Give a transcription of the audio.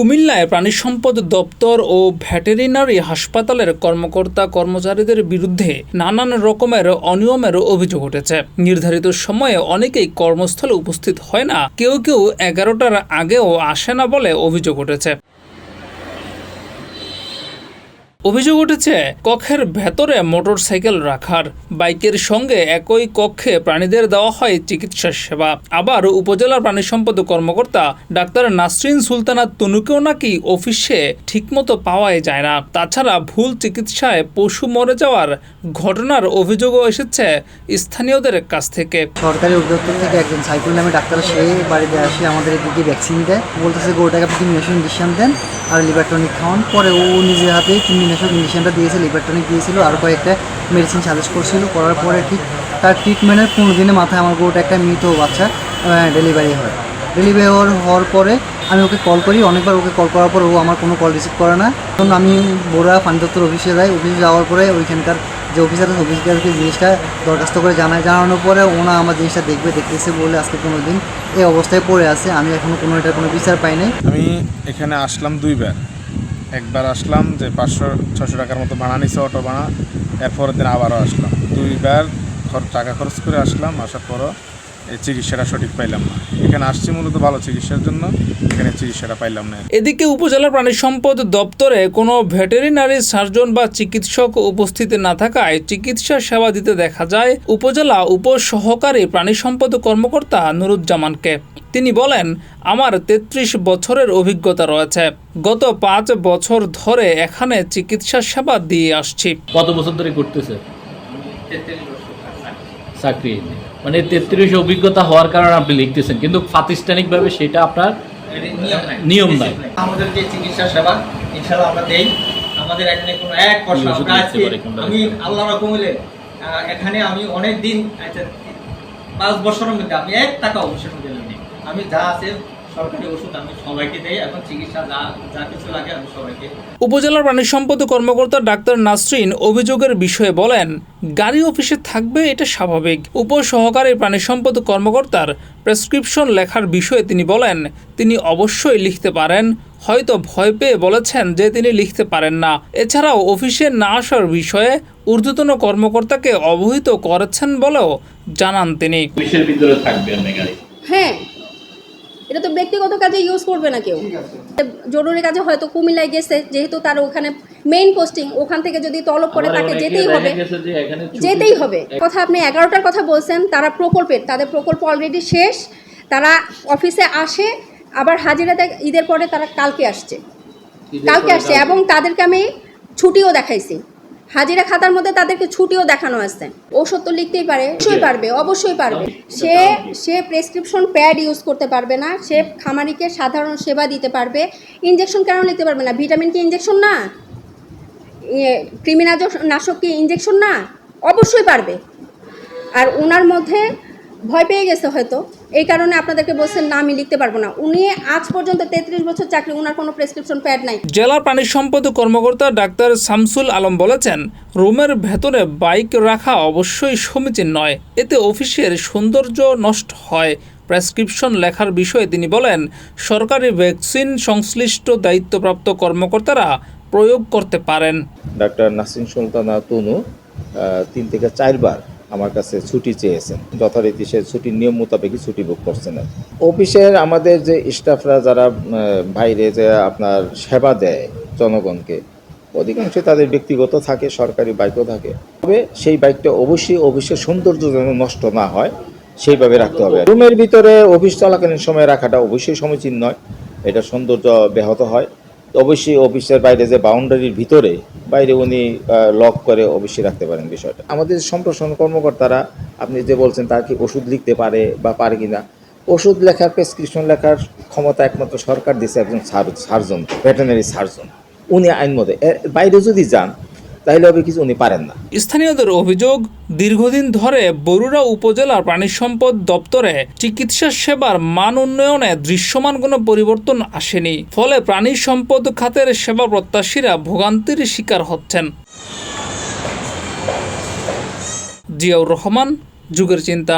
কুমিল্লায় প্রাণী সম্পদ দপ্তর ও ভেটেরিনারি হাসপাতালের কর্মকর্তা কর্মচারীদের বিরুদ্ধে নানান রকমের অনিয়মের অভিযোগ উঠেছে। নির্ধারিত সময়ে অনেকেই কর্মস্থলে উপস্থিত হয় না, কেউ কেউ 11টার আগেও আসে না বলে অভিযোগ উঠেছে। অভিযোগ উঠেছে কক্ষের ভেতরে মোটরসাইকেল রাখার, বাইকের সঙ্গে একই কক্ষে প্রাণীদের দেওয়া হয় চিকিৎসা সেবা। আবার উপজেলার প্রাণী সম্পদ কর্মকর্তা ডাক্তার নাসরিন সুলতানা তনুকেও নাকি অফিসে ঠিকমতো পাওয়াই যায় না। তাছাড়া ভুল চিকিৎসায় পশু মরে যাওয়ার ঘটনার অভিযোগও এসেছে স্থানীয়দের কাছ থেকে। সরকারি উদ্যোক্তা থেকে একজন সাইফুল নামে ডাক্তার সে বাড়িতে আসে আমাদের এদিকে ভ্যাকসিন দেয়, বলতেছে গরুটাকে আপনি ইঞ্জেকশন দেন আর লিভারটনিক খাওয়ান। পরে ও নিজের হাতে ইঞ্জেকশনটা দিয়েছে, লিভারটনিক দিয়েছিল, আর কয়েকটা মেডিসিন সাজেস্ট করছিল। করার পরে ঠিক তার ট্রিটমেন্টের 15 দিনের মাথায় আমার গরুটা একটা মৃত বাচ্চা ডেলিভারি হয়। ডেলিভারি হওয়ার পরে আমি ওকে কল করি, অনেকবার ওকে কল করার পর ও আমার কোনো কল রিসিভ করে না। তখন আমি বোরা পানি দপ্তর অফিসে যাই। অফিসে যাওয়ার পরে ওইখানকার যে অফিসারকে জিনিসটা দরখাস্ত করে জানানোর পরে ওনা আমার জিনিসটা দেখতেছে বলে আজকে 15 দিন এই অবস্থায় পড়ে আছে। আমি এখনও এটার কোনো বিচার পাই নাই। আমি এখানে আসলাম দুইবার। একবার আসলাম যে 500-600 টাকার মতো ভাড়া নিছে, অটো ভাড়া। এরপরের দিন আবারও আসলাম, দুইবার টাকা খরচ করে আসলাম। আসার পরও এই চিকিৎসাটা সঠিক পাইলাম না। এখানে আসছি মূলত ভালো চিকিৎসার জন্য, এখানে চিকিৎসাটা পাইলাম না। এদিকে উপজেলার প্রাণী সম্পদ দপ্তরে কোনো ভেটেরিনারি সার্জন বা চিকিৎসক উপস্থিত না থাকায় চিকিৎসা সেবা দিতে দেখা যায় উপজেলা উপসহকারী প্রাণী সম্পদ কর্মকর্তা নুরুজ্জামানকে। তিনি বলেন, আমার 33 বছরের অভিজ্ঞতা রয়েছে। গত 5 বছর ধরে এখানে চিকিৎসা সেবা দিয়ে আসছি। কত বছর ধরে করতেছে? 33 বছর চাকরি। মানে 33 অভিজ্ঞতা হওয়ার কারণে আপনি লিখতেছেন, কিন্তু প্রাতিষ্ঠানিকভাবে সেটা আপনার নিয়ম নাই। আমাদের যে চিকিৎসা সেবা ইনশাআল্লাহ আমরা দেই। আমাদের এখানে কোনো এক পয়সা আমি আল্লাহ রকম হইলে এখানে আমি অনেক দিন 5 বছরের মধ্যে আমি 1 টাকা অবশ্যই দিলাম। আমি যা আছে সরকারি ওষুধ আমি সবাইকে দেই, এখন চিকিৎসা যা কিছু লাগে আমি সবাইকে। উপজেলার প্রাণী সম্পদ কর্মকর্তা ডাক্তার নাসরিন অভিযোগের বিষয়ে বলেন, গাড়ি অফিসে থাকবে এটা স্বাভাবিক। উপসহকারী প্রাণী সম্পদ কর্মকর্তার প্রেসক্রিপশন লেখার বিষয়ে তিনি বলেন, তিনি অবশ্যই লিখতে পারেন, হয়তো ভয় পেয়ে বলেছেন যে তিনি লিখতে পারেন না। এছাড়াও অফিসে না আসার বিষয়ে ঊর্ধ্বতন কর্মকর্তাকে অবহিত করেছেন বলেও জানান তিনি। অফিসের ভিতরে থাকবে গাড়ি। হ্যাঁ, এটা তো ব্যক্তিগত কাজে ইউজ করবে না কেউ। জরুরি কাজে হয়তো কুমিল্লায় গেছে, যেহেতু তার ওখানে মেইন পোস্টিং, ওখান থেকে যদি তলব করে তাকে যেতেই হবে। কথা আপনি 11টার কথা বলছেন, তাদের প্রকল্প অলরেডি শেষ। তারা অফিসে আসে, আবার হাজিরাতে ঈদের পরে তারা কালকে আসছে এবং তাদেরকে আমি ছুটিও দেখাইছি। হাজিরা খাতার মধ্যে তাদেরকে ছুটিও দেখানো আছে। ঔষধ তো লিখতেই পারে, অবশ্যই পারবে। সে প্রেসক্রিপশন প্যাড ইউজ করতে পারবে না, সে খামারিকে সাধারণ সেবা দিতে পারবে। ইনজেকশন কেন নিতে পারবে না? ভিটামিন কি ইনজেকশন না? কৃমিনাশক কি ইনজেকশন না? অবশ্যই পারবে। আর ওনার মধ্যে ভয় পেয়ে গেছে হয়তো, এই কারণে আপনাদেরকে বলছেন না আমি লিখতে পারবো না। উনি আজ পর্যন্ত 33 বছর চাকরি, ওনার কোনো প্রেসক্রিপশন প্যাড নাই। জেলা প্রাণী সম্পদ কর্মকর্তা ডাক্তার শামসুল আলম বলেছেন, রুমের ভেতরে বাইক রাখা অবশ্যই সমীচীন নয়, এতে অফিসের সৌন্দর্য নষ্ট হয়। প্রেসক্রিপশন লেখার বিষয়ে তিনি বলেন, সরকারি ভ্যাকসিন সংশ্লিষ্ট দায়িত্বপ্রাপ্ত কর্মকর্তারা প্রয়োগ করতে পারেন। ডাক্তার নাসরিন সুলতানা তনু 3 থেকে 4 বার আমার কাছে ছুটি চেয়েছেন, যথারীতি সে ছুটির নিয়ম মোতাবেকই ছুটি বুক করছেন। অফিসের আমাদের যে স্টাফরা যারা বাইরে যে আপনার সেবা দেয় জনগণকে, অধিকাংশই তাদের ব্যক্তিগত থাকে, সরকারি বাইকও থাকে। তবে সেই বাইকটা অবশ্যই অফিসের সৌন্দর্য যেন নষ্ট না হয় সেইভাবে রাখতে হবে। রুমের ভিতরে অফিস চলাকালীন সময় রাখাটা অবশ্যই সমীচীন নয়, এটা সৌন্দর্য ব্যাহত হয়। অবশ্যই অফিসের বাইরে যে বাউন্ডারির ভিতরে বাইরে উনি লক করে অবশ্যই রাখতে পারেন বিষয়টা। আমাদের সম্প্রসারণ কর্মকর্তারা আপনি যে বলছেন তার কি ওষুধ লিখতে পারে বা পারে কিনা, ওষুধ লেখার প্রেসক্রিপশন লেখার ক্ষমতা একমাত্র সরকার দিচ্ছে একজন সার্জন, ভেটেরিনারি সার্জন। উনি আইন মতে বাইরে যদি যান তাহলে হবে কিছু উনি পারেন না। স্থানীয়দের অভিযোগ, দীর্ঘদিন ধরে বরুড়া উপজেলার প্রাণী সম্পদ দপ্তরে চিকিৎসা সেবার মান উন্নয়নে দৃশ্যমান কোনো পরিবর্তন আসেনি। ফলে প্রাণী সম্পদ খাতের সেবা প্রত্যাশীরা ভোগান্তির শিকার হচ্ছেন। জিয়াউর রহমান, যুগের চিন্তা।